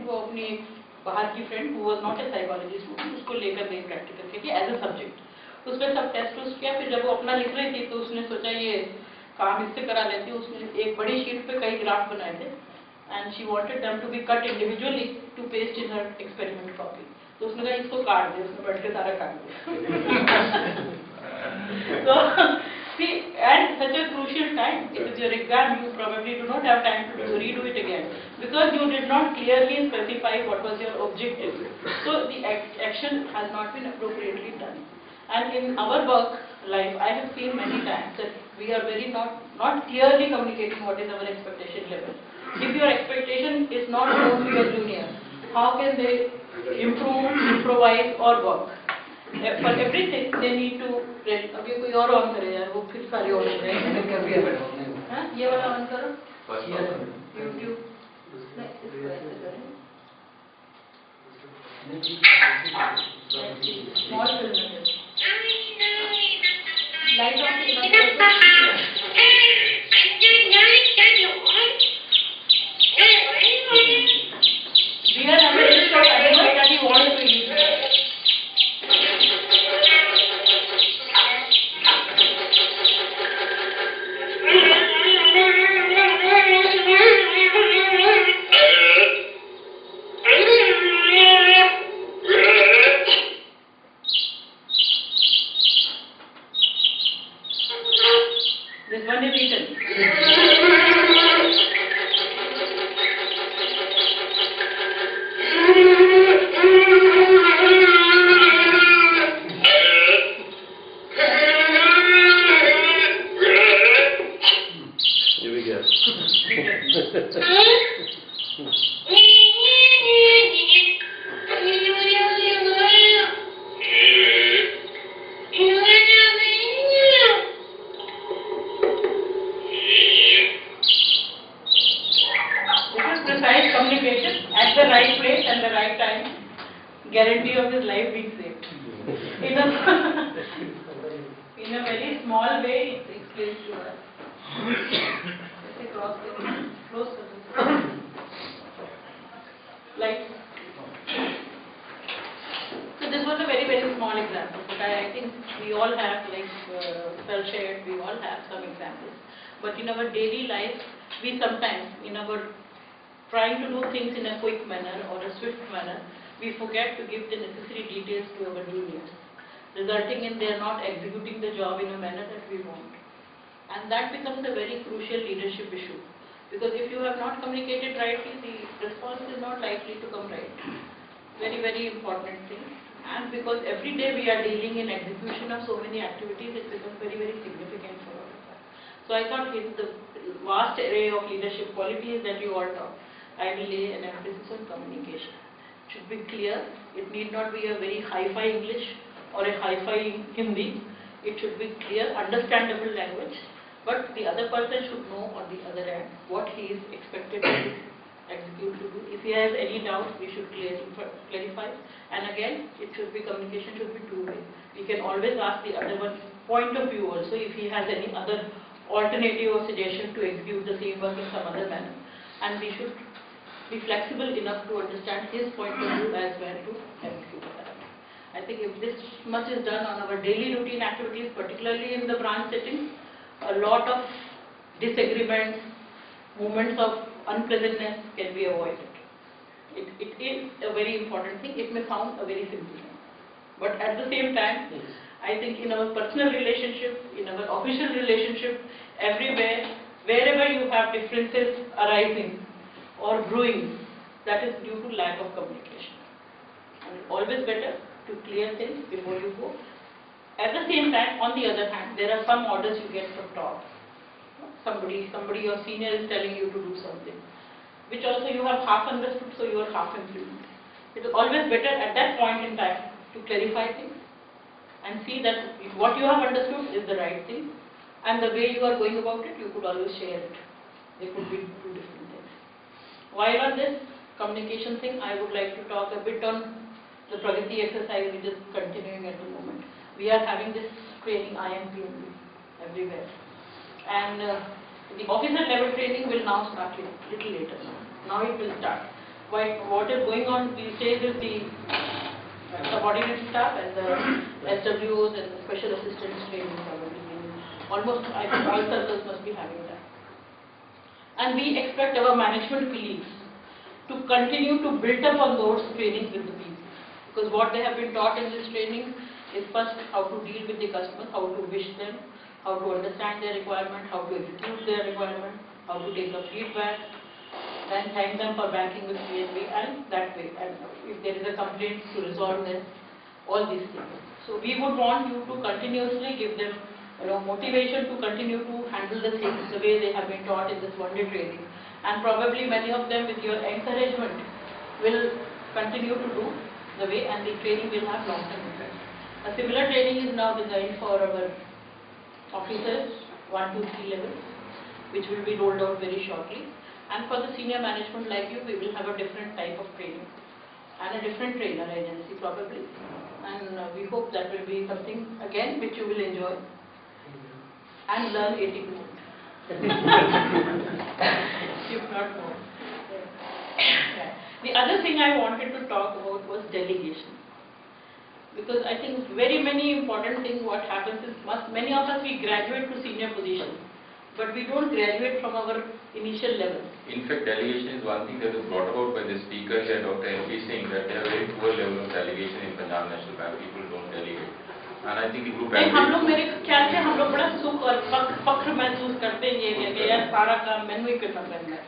वो अपनी एक बाहर की friend who was not a psychology student उसको लेकर गई प्रैक्टिकल के लिए एज ए सब्जेक्ट। उसमें सब टेस्ट उस किया, फिर जब वो अपना लिख रही थी तो उसने सोचा ये काम इससे करा लेती। उसने एक बड़ी शीट पे कई ग्राफ बनाए थे and she wanted them to be cut individually to paste in हर एक्सपेरिमेंट कॉपी। तो उसने कहा इसको काट दे, उसने बैठ के सारा काट दिया। So see, at such a crucial time, it is your exam, you probably do not have time to redo it again because you did not clearly specify what was your objective. So the action has not been appropriately done. And in our work life, I have seen many times that we are very not clearly communicating what is our expectation level. If your expectation is not known to your junior, how can they improve, improvise or work? For everything they need to read. अब ये कोई और on करे यार, वो फिर सारे on हो गए। हाँ, ये वाला ऑन करो। YouTube। इसको ऐसे करें। Small film है। Light on We are having a list of animals that we want to use. This one is eaten. Here we go. Precise communication at the right place and the right time, guarantee of his life being saved. In a very small way, it explains to us. Close like. So this was a very small example, but I think we all have cell shaded. We all have some examples. But in our daily life, we sometimes in our trying to do things in a quick manner or a swift manner, we forget to give the necessary details to our juniors, resulting in they are not executing the job in a manner that we want. And that becomes a very crucial leadership issue. Because if you have not communicated rightly, the response is not likely to come right. Very important thing. And because every day we are dealing in execution of so many activities, it becomes very significant for all of us. So I thought in the vast array of leadership qualities that you all talk, I will lay an emphasis on communication. It should be clear. It need not be a very hi-fi English or a hi-fi Hindi. It should be clear, understandable language. But the other person should know on the other end what he is expected to execute to do. If he has any doubt, we should clarify. And again, it should be communication should be two-way. We can always ask the other one's point of view also if he has any other alternative or suggestion to execute the same work in some other manner. And we should be flexible enough to understand his point of view as well to execute that. I think if this much is done on our daily routine activities, particularly in the branch setting, a lot of disagreements, moments of unpleasantness can be avoided. It is a very important thing. It may sound a very simple thing. But at the same time, I think in our personal relationship, in our official relationship, everywhere, wherever you have differences arising or brewing, that is due to lack of communication. And it's always better to clear things before you go. At the same time, on the other hand, there are some orders you get from top. Somebody your senior is telling you to do something, which also you have half understood, so you are half implementing. It is always better at that point in time to clarify things and see that what you have understood is the right thing, and the way you are going about it, you could always share it. They could be two different things. While on this communication thing, I would like to talk a bit on the Pragati exercise which is continuing at the moment. We are having this training IMPMB everywhere. And the officer level training will now start a little later. Now it will start. what is going on these days is the subordinate staff and the SWOs and the special assistants training probably. Almost, I think all circles must be having that. And we expect our management colleagues to continue to build up on those trainings with the people. Because what they have been taught in this training is first how to deal with the customers, how to wish them, how to understand their requirement, how to execute their requirement, how to take a feedback, then thank them for banking with PNB, and that way, and if there is a complaint, to resolve them, all these things. So we would want you to continuously give them motivation to continue to handle the things the way they have been taught in this one-day training, and probably many of them with your encouragement will continue to do the way, and the training will have long-term effect. A similar training is now designed for our officers 1 to 3 levels, which will be rolled out very shortly. And for the senior management like you, we will have a different type of training and a different trainer agency probably. And we hope that will be something again which you will enjoy and learn 80%. If not more. Yeah. The other thing I wanted to talk about was delegation. Because I think very many important things what happens is many of us we graduate to senior positions, but we don't graduate from our initial level. In fact, delegation is one thing that was brought about by the speaker here, Dr. LP Singh, that they have a very poor level of delegation in Punjab National Bank. People don't delegate. And I think the group हम लोग मेरे ख्याल से हम लोग बड़ा सुख और फख्र महसूस करते हैं ये कि यार सारा काम मैंने ही करना पड़ता है।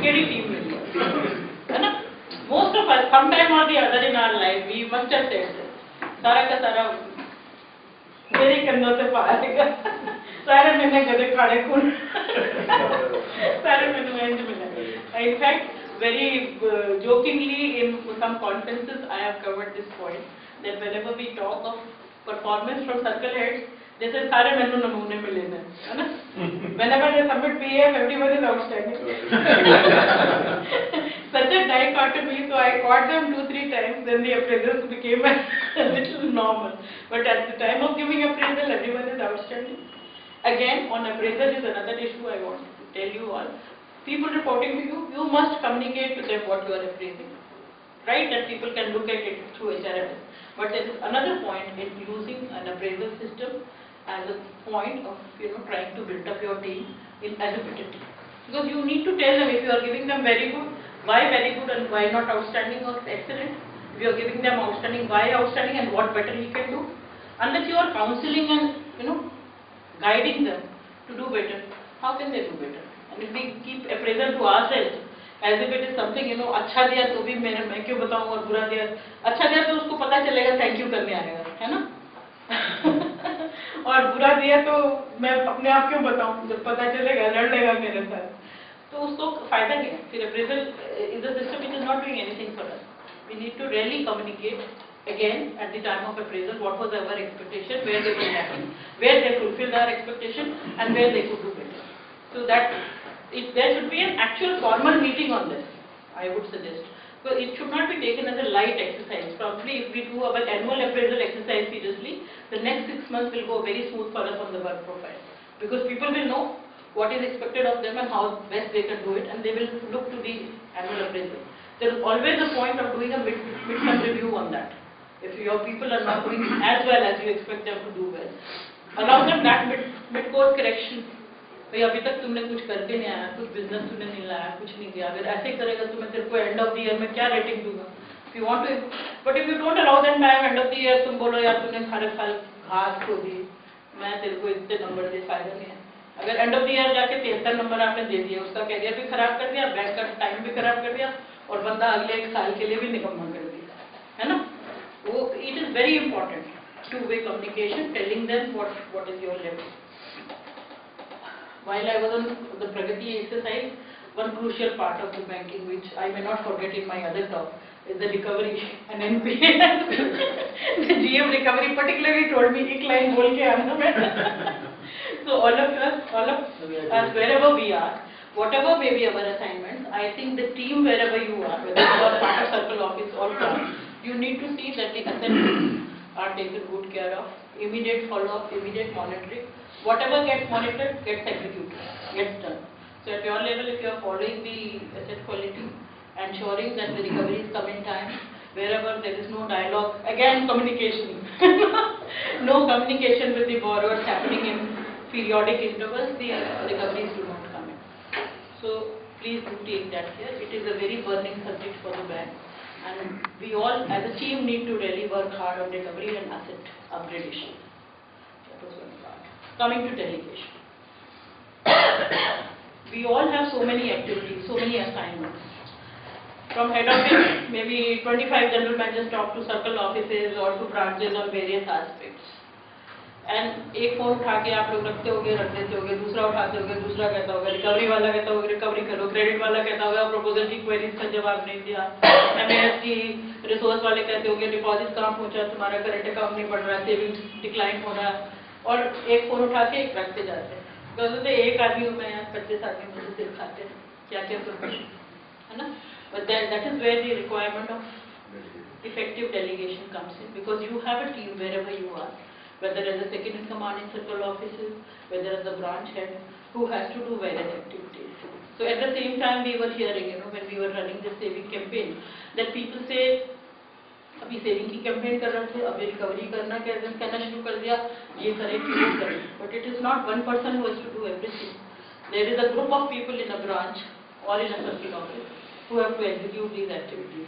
केडी टीम में है ना? Most of us, sometime or the other in our life, we must have said this. सारा का सारा मेरे कंधों से पारेगा, सारे मैंने गधे खाड़े खून, सारे मैंने एंड मिला। In fact, very jokingly in some conferences, I have covered this point that whenever we talk of performance from circle heads, they say सारे मैंने नमूने में लेना है ना? Whenever they submit PF, everyone is outstanding. Such a dichotomy, so I caught them 2-3 times. Then the appraisals became a little normal. But at the time of giving appraisal, everyone is outstanding. Again, on appraisal is another issue I want to tell you all. People reporting to you, you must communicate to them what you are appraising. Right? That people can look at it through HRMS. But there is another point in using an appraisal system as a point of trying to build up your team as a better team. Because you need to tell them if you are giving them very good, why very good and why not outstanding or excellent. If you are giving them outstanding, why outstanding and what better he can do. Unless you are counseling and guiding them to do better, how can they do better? And if we keep appraisal to ourselves, as if it is something अच्छा दिया तो भी मैं क्यों बताऊं और बुरा दिया अच्छा दिया तो उसको पता चलेगा थैंक यू करने आएगा है ना और बुरा दिया तो मैं अपने आप क्यों बताऊं जब पता चलेगा लड़ लेगा मेरे साथ तो उसको फायदा नहीं है फिर appraisal is a system which is not doing anything for us. We need to really communicate again at the time of appraisal what was our expectation, where they were lacking, where they fulfilled our expectation and where they could do better. So that if there should be an actual formal meeting on this, I would suggest. But it should not be taken as a light exercise. Probably if we do our annual appraisal exercise seriously, the next 6 months will go very smooth for us on the work profile. Because people will know what is expected of them and how best they can do it, and they will look to the annual appraisal. There is always a point of doing a mid-term review on that. If your people are not doing as well as you expect them to do well, allow them that mid-course correction. भाई अभी तक तुमने कुछ करके नहीं आया, कुछ business तुमने नहीं लाया, कुछ नहीं किया, अगर ऐसे ही करेगा तो मैं तेरे को एंड ऑफ द ईयर में क्या रेटिंग दूंगा? If you want to, but if you don't allow them time end of the year, तुम बोलो यार तुमने सारे साल घास खो दी, मैं तेरे को इतने नंबर दे फायदा नहीं है. अगर एंड ऑफ द ईयर जाके 73 नंबर आपने दे दिए, उसका कैरियर भी खराब कर दिया, बैंक का टाइम भी खराब कर दिया और बंदा अगले 1 साल के लिए भी निकम्मा कर दिया, है ना? वो it is very important two-way communication, telling them what is your level. While I was on the Pragati exercise, one crucial part of the banking which I may not forget in my other talk is the recovery and NPA. The GM recovery particularly told me, एक line बोल के आना मैं. So all of us, wherever we are, whatever may be our assignments, I think the team wherever you are, whether you are part of circle office or not, you need to see that the assets are taken good care of, immediate follow-up, immediate monitoring. Whatever gets monitored gets executed, gets done. So at your level, if you are following the asset quality, ensuring that the recoveries come in time. Wherever there is no dialogue, again communication, no communication with the borrowers happening in periodic intervals, the recoveries do not come in. So please do take that care. It is a very burning subject for the bank, and we all as a team need to really work hard on recovery and asset upgradation. That was one part. Coming to delegation. We all have so many activities, so many assignments. From head office, maybe 25 general managers talk to circle offices or to branches on various aspects. And एक phone उठा के आप लोग रखते होगे, रख देते होगे, दूसरा उठाते होगे, दूसरा कहता होगा, रिकवरी वाला कहता होगा रिकवरी करो, क्रेडिट वाला कहता होगा प्रपोजल की क्वेरीज का जवाब नहीं दिया, एमएएस की रिसोर्स वाले कहते होंगे डिपॉजिट कहाँ पहुंचा, तुम्हारा करंट अकाउंट नहीं बढ़ रहा, सेविंग्स डिक्लाइन हो रहा, और एक फोन उठा के एक रखते जाते हैं। तो एक आदमी मैं 25 आदमी मुझे सिखाते हैं क्या क्या करते हैं, है ना? But that is where the requirement of effective delegation comes in, because you have a team wherever you are, whether as a second in command in circle offices, whether as a branch head, who has to do various activities. So at the same time we were hearing, when we were running this saving campaign, that people say, अभी saving की campaign कर रहे थे, अभी recovery करना कहना शुरू कर दिया, ये करें कि वो करें. But it is not one person who has to do everything. There is a group of people in a branch or in a circle office who have to execute these activities.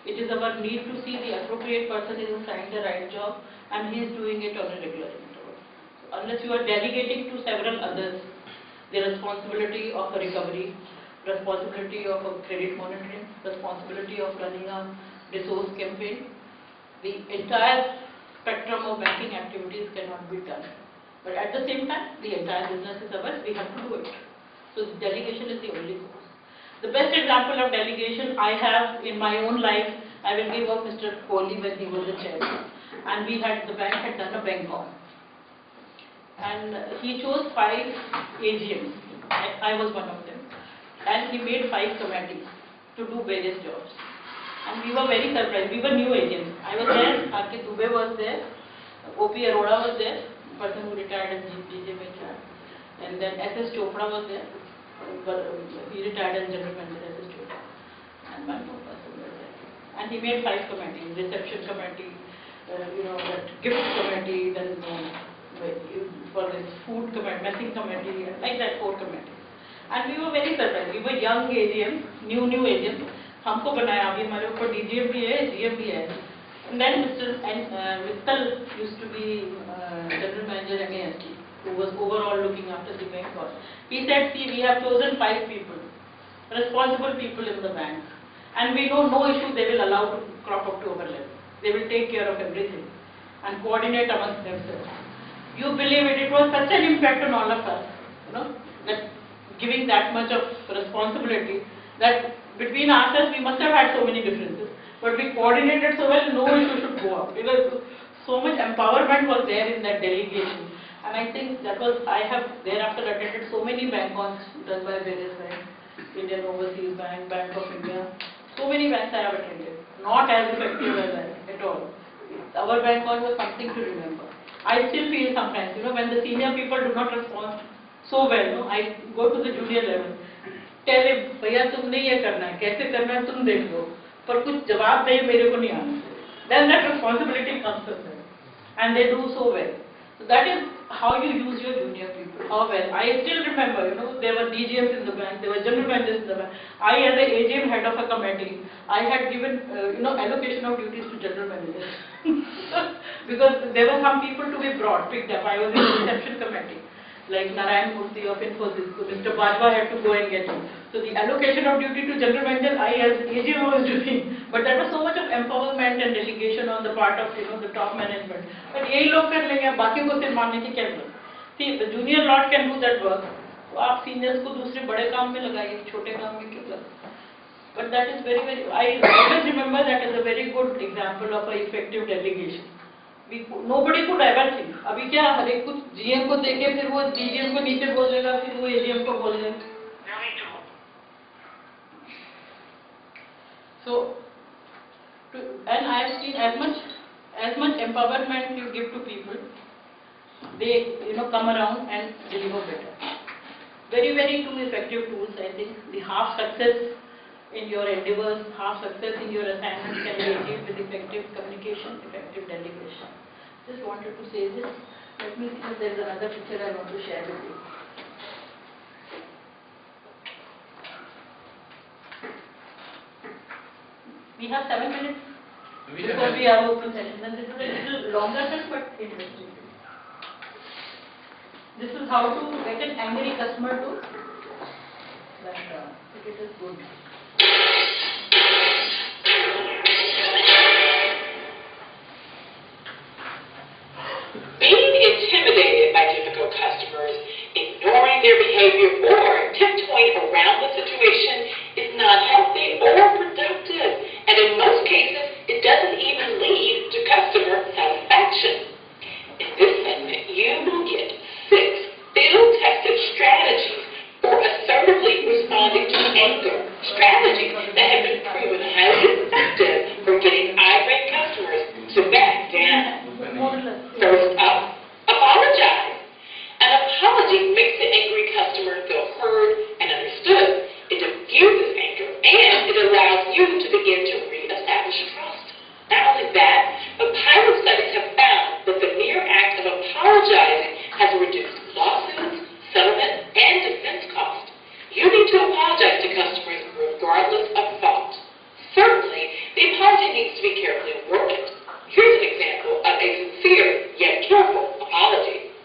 It is our need to see the appropriate person is assigned the right job and he is doing it on a regular interval. So unless you are delegating to several others the responsibility of a recovery, responsibility of a credit monitoring, responsibility of running a resource campaign, the entire spectrum of banking activities cannot be done. But at the same time, the entire business is ours, we have to do it. So delegation is the only course. The best example of delegation I have in my own life, I will give of Mr. Kohli when he was the chairman. And the bank had done a BankCon. And he chose 5 AGMs. I was one of them. And he made 5 committees to do various jobs. And we were very surprised. We were new agents. I was there, R.K. Dubey was there, O.P. Arora was there, person who retired as DGM HR. And then S.S. Chopra was there. He retired as general manager S.S. Chopra. And one more person was there. And he made 5 committees, reception committee, that gift committee, then for this food committee, messing committee, like that 4 committees. And we were very surprised. We were young AGMs, new AGMs. हमको बनाया, अभी हमारे ऊपर DGM भी है, GM भी है. And then Mr. Vittal used to be general manager MAST, who was overall looking after the bank. He said, see, we have chosen 5 people, responsible people in the bank, and we know no issue they will allow to crop up to our level. They will take care of everything and coordinate amongst themselves. You believe it? It was such an impact on all of us, that giving that much of responsibility, that between ourselves we must have had so many differences, but we coordinated so well, no issue should go up, because so much empowerment was there in that delegation. And I think that was, I have thereafter attended so many BankCons done by various banks, Indian Overseas Bank, Bank of India, so many banks I have attended, not as effective as that at all. Our BankCon was something to remember. I still feel sometimes, when the senior people do not respond so well, I go to the junior level. Tell him, भैया तुमने ये करना है, कैसे करना है तुम देख लो, पर कुछ जवाब दे मेरे को नहीं आना. Then that responsibility comes to them, and they do so well. So that is how you use your junior people. How well? I still remember, there were DGMs in the bank, there were general managers in the bank. I, as a AGM head of a committee, I had given, allocation of duties to general managers because there were some people to be picked up. I was in the reception committee, like Narayan Murthy of Infosys, so Mr. Bajwa had to go and get him. So the allocation of duty to general manager, I as AGM was doing. But that was so much of empowerment and delegation on the part of the top management. But यही लोग कर लेंगे, बाकी को सिर्फ मानने की क्या जरूरत? See, the junior lot can do that work. तो आप seniors को दूसरे बड़े काम में लगाइए, छोटे काम में क्यों लगाइए? But that is very, very. I always remember that as a very good example of a effective delegation. Nobody could ever think. अभी क्या हर एक कुछ GM को देके फिर वो DGM को नीचे बोल देगा, फिर वो AGM को बोल देगा. So, and I have seen as much empowerment you give to people, they come around and deliver better. Very, very 2 effective tools. I think the half success in your endeavors, half success in your assignment can be achieved with effective communication, effective delegation. Just wanted to say this. Let me see if there is another picture I want to share with you. We have 7 minutes before we have open session. And this is a little longer than but interesting. This is how to get an angry customer to that it is good. Being intimidated by difficult customers, ignoring their behavior, or tiptoeing around the situation is not healthy or productive, and in most cases, it doesn't even lead to customer satisfaction. In this segment, you will get 6 field-tested strategies for assertively responding to anger, strategies that have been proven highly effective for getting irate customers to back down. First up, apologize. An apology makes the angry customer feel heard and understood. It diffuses anger, and it allows you to begin to reestablish trust. Not only that, but pilot studies have found that the mere act of apologizing has reduced lawsuits, settlement, and defense costs. You need to apologize to customers regardless of fault. Certainly, the apology needs to be carefully worded. Here's an example of a sincere yet careful apology.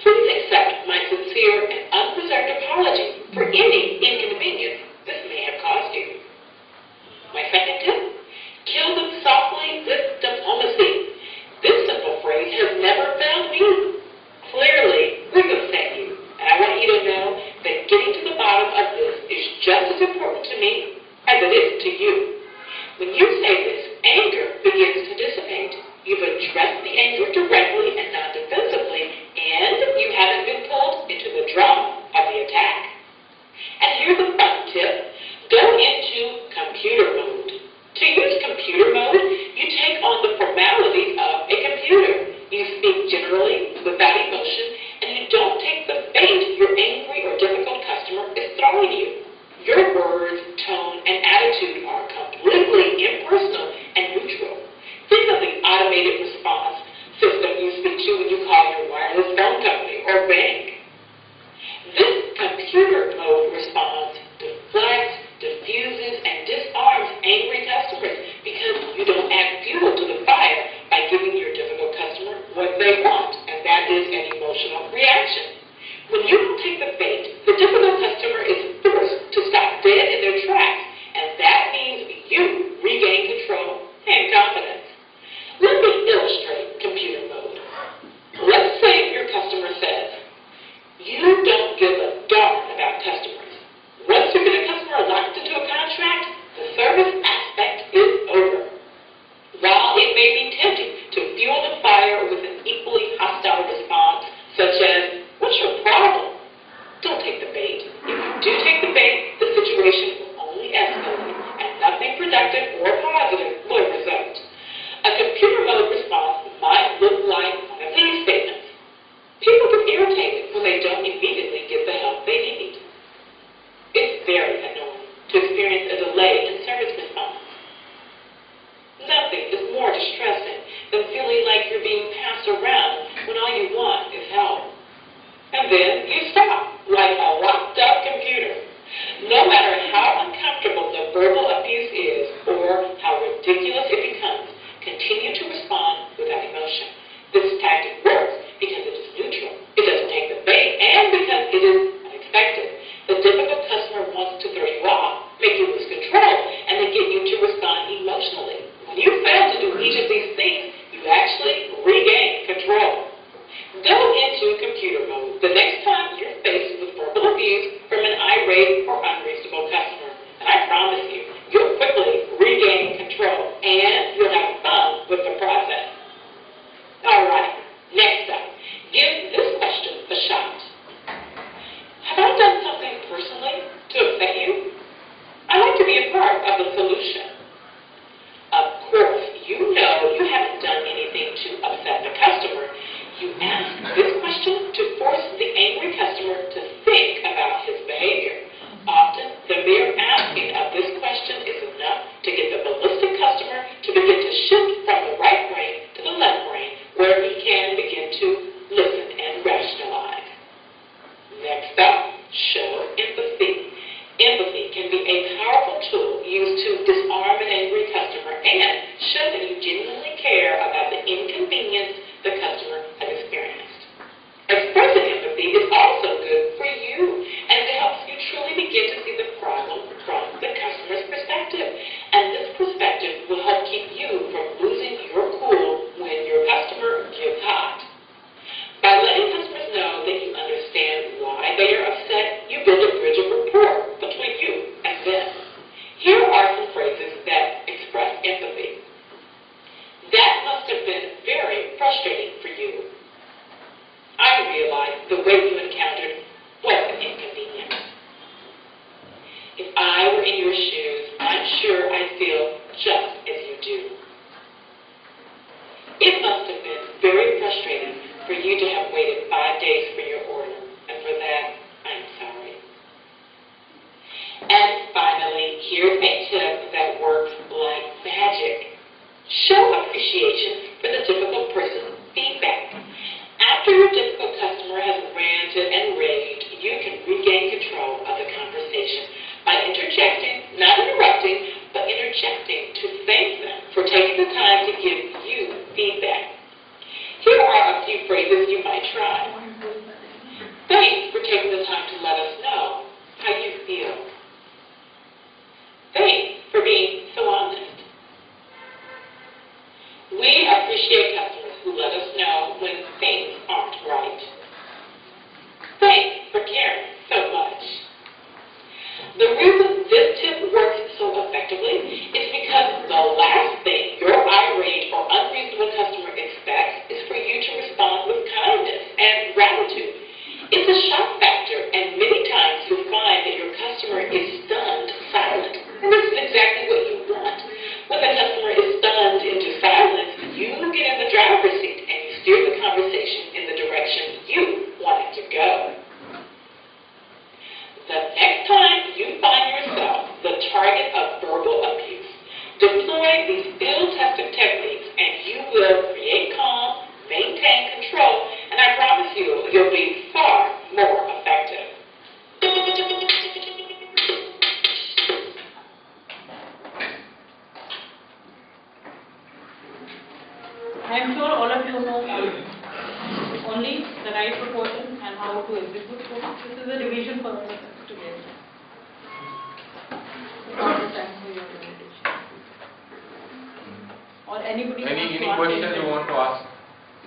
Please accept my sincere and unreserved apology for any inconvenience this may have caused you. My second tip, kill them softly with diplomacy. This simple phrase has never failed me. Clearly, we're going to thank you, and I want you to know that getting to the bottom of this is just as important to me as it is to you. When you say this, anger begins to dissipate. You've addressed the anger directly and not defensively, and you haven't been pulled into the drama of the attack. And here's a fun tip. Go into computer mode. To use computer mode, you take on the formalities of a computer. You speak generally, without emotion, and you don't take the bait your angry or difficult customer is throwing you. Your words, tone, and attitude are completely impersonal and neutral. Think of the automated response system you speak to when you call your wireless phone company or bank. This computer mode response deflects, diffuses, and disarms angry customers because you don't add fuel to the fire by giving your difficult customer what they want, and that is an emotional reaction. When you don't take the bait, the difficult customer is forced to stop dead in their tracks, and that means you regain control and confidence. Let me illustrate computer mode. Let's say your customer says, you don't give a darn about customers. Once you get a customer locked into a contract, the service aspect is over. While it may be tempting to fuel the fire with an equally hostile response, such as, what's your problem? Don't take the bait. If you do take the bait, the situation will only escalate, and nothing productive or positive will result. A computer mode response might look like one of these statements. People get irritated when they don't immediately get the help they need. It's very annoying to experience a delay in service response. Nothing is more distressing than feeling like you're being passed around when all you want is help. And then you stop, like a locked-up computer. No matter how uncomfortable the verbal abuse is or how ridiculous it becomes, continue to respond without emotion. This tactic works because it is neutral. It doesn't take the bait, and because it is unexpected. The difficult customer wants to throw you off, make you lose control, and then get you to respond emotionally. When you fail to do each of these things, you actually regain control. Go into computer mode the next time you're faced with verbal abuse from an irate or unreasonable customer. And I promise you, you'll quickly regain control. begin to shift from the right brain to the left brain, where he can begin to listen and rationalize. Next up, show empathy. Empathy can be a powerful tool used to disarm an angry customer and show that you genuinely care about the inconvenience the customer has experienced. Expressing empathy is also good for you, and it helps you truly begin to see the problem from the customer's perspective. And this perspective will help keep you from losing your cool when your customer gets hot. By letting customers know that you understand why they are upset, you build a bridge of rapport between you and them. Here are some phrases that express empathy. That must have been very frustrating for you. I realize the wait you encountered was an inconvenience. If I were in your shoes, I'm sure I'd feel just as you do. It must have been very frustrating for you to have waited 5 days for your order, and for that, I'm sorry. And finally, here's a tip that works like magic. Show appreciation for the difficult person's feedback. After your difficult customer has ranted and raved, you can regain control of the conversation by interjecting, not interrupting, but interjecting to thank them for taking the time to give you feedback. Here are a few phrases you might try. Thanks for taking the time to let us know how you feel. Thanks for being so honest. We appreciate customers who let us know when things aren't right. Thanks for caring so much. The reason this tip works so effectively is because the last thing your irate or unreasonable customer expects is for you to respond with kindness and gratitude. It's a shock factor, and many times you'll find that your customer is stunned silent. And this is exactly what you want. When the customer is stunned into silence, you get in the driver's seat and you steer the conversation in the direction you want it to go. The next time you find yourself the target of verbal abuse, deploy these field-tested techniques and you will create calm, maintain control, and I promise you'll be far more effective. I am sure all of you know only the right proportion and how to execute. So this is a revision for all of us together. Thanks for your invitation. Or anybody Any wants to ask questions you anything? want to ask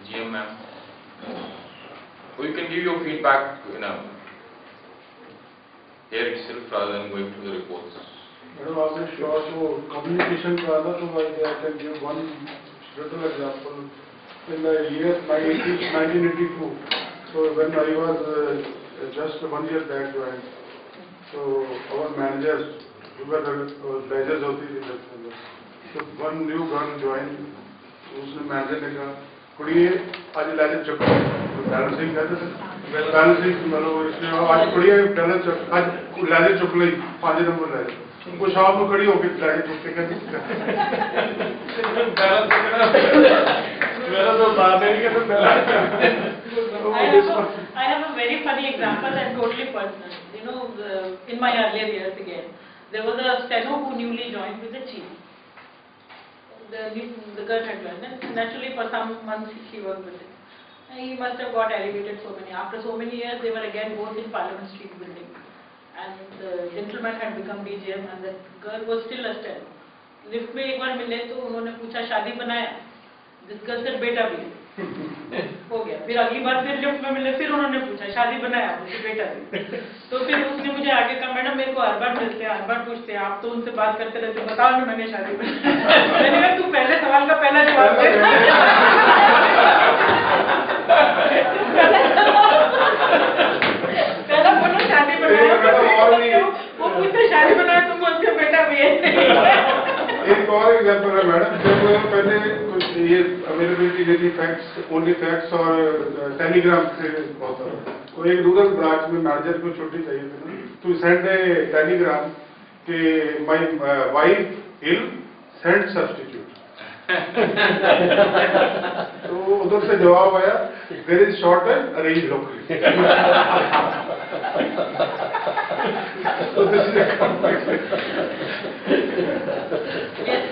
GM ma'am? Or you can give your feedback, here itself rather than going through the reports. Madam, आपने sure वो communication का था तो I can give one little example. In the year 1982, so when I was just 1 year back joined, so our managers, who were the badges of the so one new girl joined, उसने manager ने कहा, कुड़िए आज laser चुप, balancing कहते थे, balancing मतलब इसने आज कुड़िए balance आज लेजर चुप ली 5 नंबर लेजर, वो शाम को खड़ी होकर लेजर चुपते कहती I have a very funny example and totally personal. You know, in my earlier years again, there was a steno who newly joined with the chief. The girl had joined, and naturally for some months she worked with him. And he must have got elevated after so many years, they were again both in Parliament Street building. And the gentleman had become DGM and the girl was still a steno. Lift में एक बार मिले तो उन्होंने पूछा शादी बनाया, जिसका सिर्फ बेटा भी हो गया। फिर अगली बार फिर लिफ्ट में मिले, फिर उन्होंने पूछा शादी बनाया, मुझे बेटा भी। तो फिर उसने मुझे आगे कहा, मैडम मेरे को हर बार मिलते हैं, हर बार पूछते हैं, आप तो उनसे बात करते रहते, बताओ ना मैंने शादी बनाया। मैंने कहा तू पहले सवाल का पहला जवाब दे। पहला बोलो शादी बनाया, वो पूछते शादी बनाया, तुम बोलते बेटा भी है। एक और एग्जाम्पल है मैडम, जब पहले कुछ ये अवेलेबिलिटी नहीं थी, फैक्स ओनली फैक्स और टेलीग्राम से होता था, तो एक रूरल ब्रांच में मैनेजर को छुट्टी चाहिए थी, तो सेंड टेलीग्राम कि my wife ill send substitute, तो उधर से जवाब आया, there is shortage, arrange locally. So this is a conflict. Yes.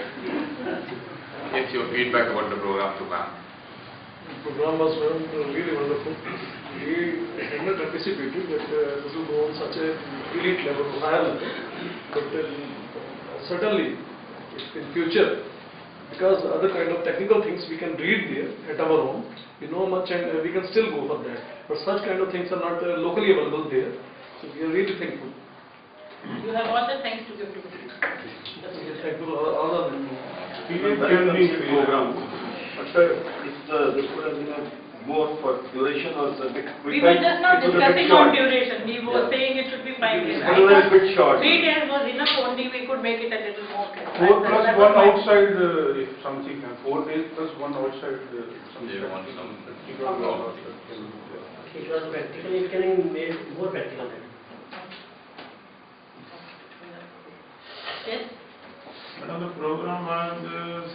Yes, your feedback about the program to ma'am. The program was really wonderful. We did not anticipate it that this will go on such a elite level, higher level. But certainly, in future, because other kind of technical things we can read there at our home, we know much and we can still go for that. But such kind of things are not locally available there. So we are really thankful. You have all the thanks to give to the We are thankful all of them. Period can be program, but This would have been more for duration or something. We were just now discussing on duration. He was saying it should be 5 days. I Otherwise, thought bit short. 3 days was enough, only we could make it a little more. 4 plus 1 outside, if something, 4 days plus 1 outside. They want some. It was practical, it can be made more practical. Yes? Madam, the program was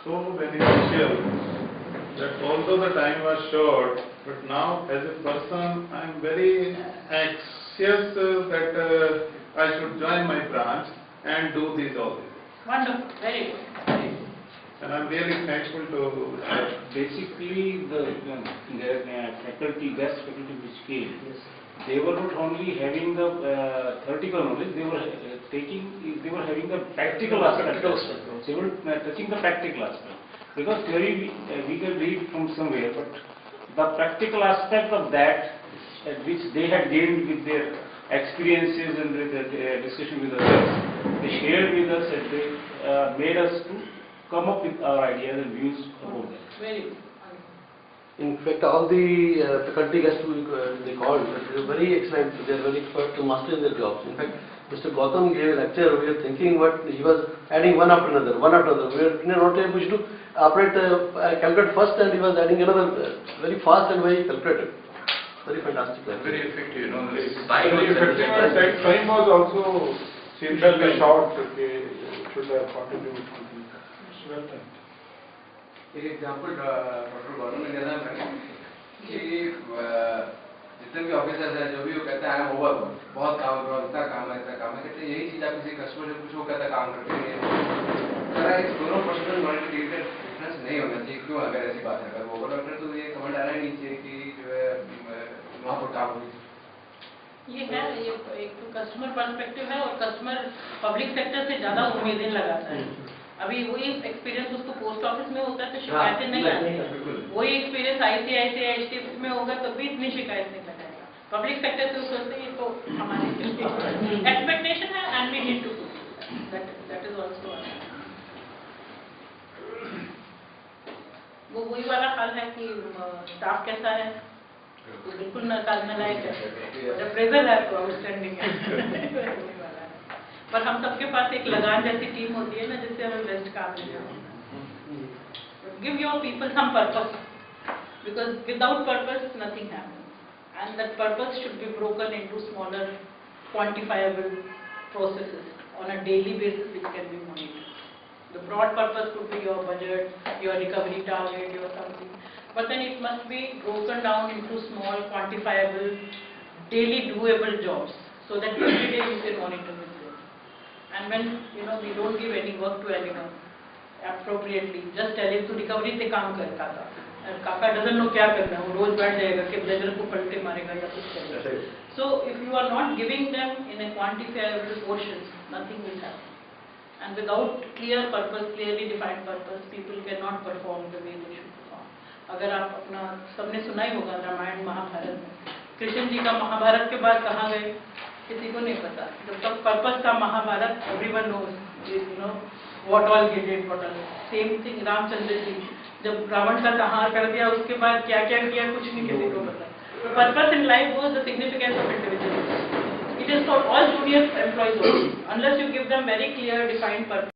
so beneficial that although the time was short, but now as a person I am very anxious that I should join my branch and do this all this. Wonderful, very good, very good. And I am really thankful to Basically, the faculty, guest faculty which came, they were not only having the theoretical knowledge, they were they were having the practical aspect. They were touching the practical aspect. Because theory we can read from somewhere, but the practical aspect of that, which they had gained with their experiences and with the discussion with others, they shared with us and they made us to come up with our ideas and views about that. Very good. In fact, all the faculty guests they called, they are very excellent, they are very expert to master their jobs. In fact, Mr. Gautam gave a lecture, we were thinking what he was adding one after another. We were not able to operate, calculate first and he was adding another, very fast and very calculated. Very fantastic. Very effective, you know, the Very style was effective, and that time was also seems to be short, okay, should have continued. Well done. एक example doctor गौरव ने दिया था मैंने कि जितने भी officers हैं जो भी वो कहते हैं ओवर बहुत काम करो, इतना काम है कहते हैं यही चीज़ आप किसी कस्टमर से पूछो, कहता काम करते हैं सर, इस दोनों पर्सनल नॉलेज डिफरेंस नहीं होना चाहिए। क्यों? अगर ऐसी बात है, अगर ओवर डॉक्टर तो ये कमेंट आना ही नहीं चाहिए कि जो है वहाँ पर काम होगी। ये है, ये एक तो कस्टमर पर्सपेक्टिव है और कस्टमर पब्लिक सेक्टर से ज़्यादा उम्मीदें लगाता है। अभी वही एक्सपीरियंस उसको पोस्ट ऑफिस में होता है तो शिकायतें नहीं आती, वही एक्सपीरियंस ICICI HDFC में होगा तब भी इतनी शिकायत नहीं लगाएगा। पब्लिक सेक्टर से सोचते हैं तो हमारी एक्सपेक्टेशन है and we need to do that is also. वो वही वाला हाल है कि स्टाफ कैसा है, तो बिल्कुल नालायक है, अप्रेजल है तो आउटस्टैंडिंग है। पर हम सबके पास एक लगान जैसी टीम होती है ना, जिससे हमें बेस्ट काम मिल जाए। Give your people some purpose, because without purpose nothing happen, and that purpose should be broken into smaller quantifiable processes on a daily basis which can be monitored. The broad purpose could be your budget, your recovery target, your something, but then it must be broken down into small quantifiable daily doable jobs so that every day you can monitor it. And when we don't give any work to anyone appropriately, just tell him to recovery से काम कर काका, and काका doesn't know क्या करना है, वो रोज बैठ जाएगा कि ब्लेजर को पलटे मारेगा या कुछ करेगा। So if you are not giving them in a quantifiable portions, nothing will happen. And without clear purpose, clearly defined purpose, people cannot perform the way they should perform. अगर आप अपना सबने सुना ही होगा रामायण महाभारत में, कृष्ण जी का महाभारत के बाद कहाँ गए किसी को नहीं पता। जब तक पर्पस का Mahabharat, everyone knows what all he did, what all. Same thing Ramchandra ji जब रावण का संहार कर दिया उसके बाद क्या क्या किया कुछ नहीं किसी को पता। Purpose in life was the significance of individual. It is for all junior employees also. Unless you give them very clear defined purpose,